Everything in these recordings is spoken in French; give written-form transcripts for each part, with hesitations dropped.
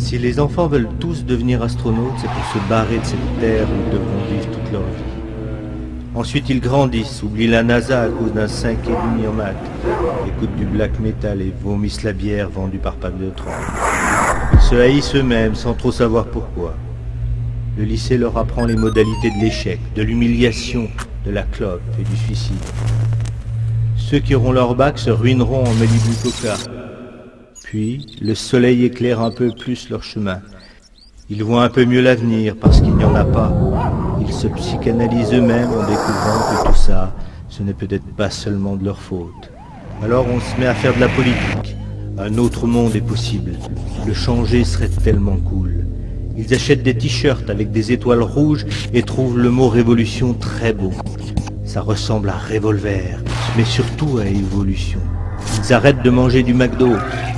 Si les enfants veulent tous devenir astronautes, c'est pour se barrer de cette terre où ils devront vivre toute leur vie. Ensuite, ils grandissent, oublient la NASA à cause d'un 5,5 en maths, écoutent du black metal et vomissent la bière vendue par Pape de Troyes. Ils se haïssent eux-mêmes sans trop savoir pourquoi. Le lycée leur apprend les modalités de l'échec, de l'humiliation, de la clope et du suicide. Ceux qui auront leur bac se ruineront en Malibu Coca. Puis, le soleil éclaire un peu plus leur chemin. Ils voient un peu mieux l'avenir parce qu'il n'y en a pas. Ils se psychanalysent eux-mêmes en découvrant que tout ça, ce n'est peut-être pas seulement de leur faute. Alors on se met à faire de la politique. Un autre monde est possible. Le changer serait tellement cool. Ils achètent des t-shirts avec des étoiles rouges et trouvent le mot révolution très beau. Ça ressemble à revolver, mais surtout à évolution. Ils arrêtent de manger du McDo,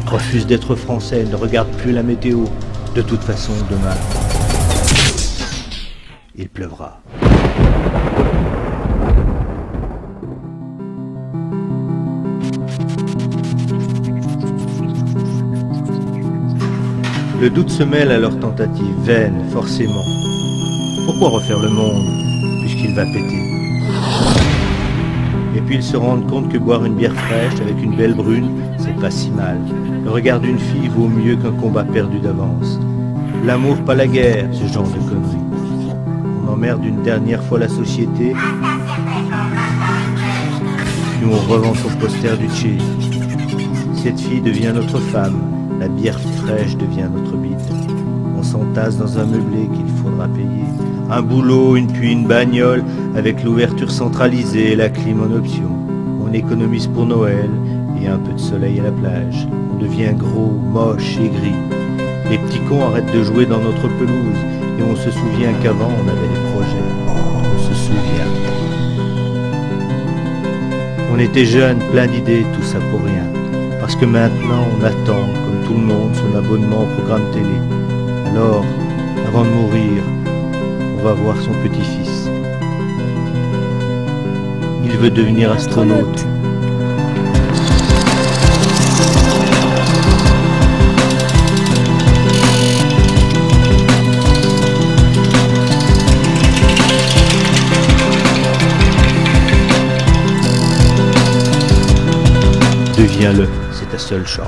refusent d'être français, ne regardent plus la météo. De toute façon, demain, il pleuvra. Le doute se mêle à leur tentative, vaine, forcément. Pourquoi refaire le monde, puisqu'il va péter? Et puis ils se rendent compte que boire une bière fraîche avec une belle brune, c'est pas si mal. Le regard d'une fille vaut mieux qu'un combat perdu d'avance. L'amour, pas la guerre, ce genre de conneries. On emmerde une dernière fois la société, puis on revend son poster du Che. Cette fille devient notre femme, la bière fraîche devient notre bite. On s'entasse dans un meublé qu'il faudra payer. Un boulot, puis une bagnole, avec l'ouverture centralisée et la clim en option. On économise pour Noël et un peu de soleil à la plage. On devient gros, moche et gris. Les petits cons arrêtent de jouer dans notre pelouse et on se souvient qu'avant on avait des projets. On se souvient. On était jeunes, plein d'idées, tout ça pour rien. Parce que maintenant on attend, comme tout le monde, son abonnement au programme télé. Alors, avant de mourir, on va voir son petit-fils. Il veut devenir astronaute. Deviens-le, c'est ta seule chance.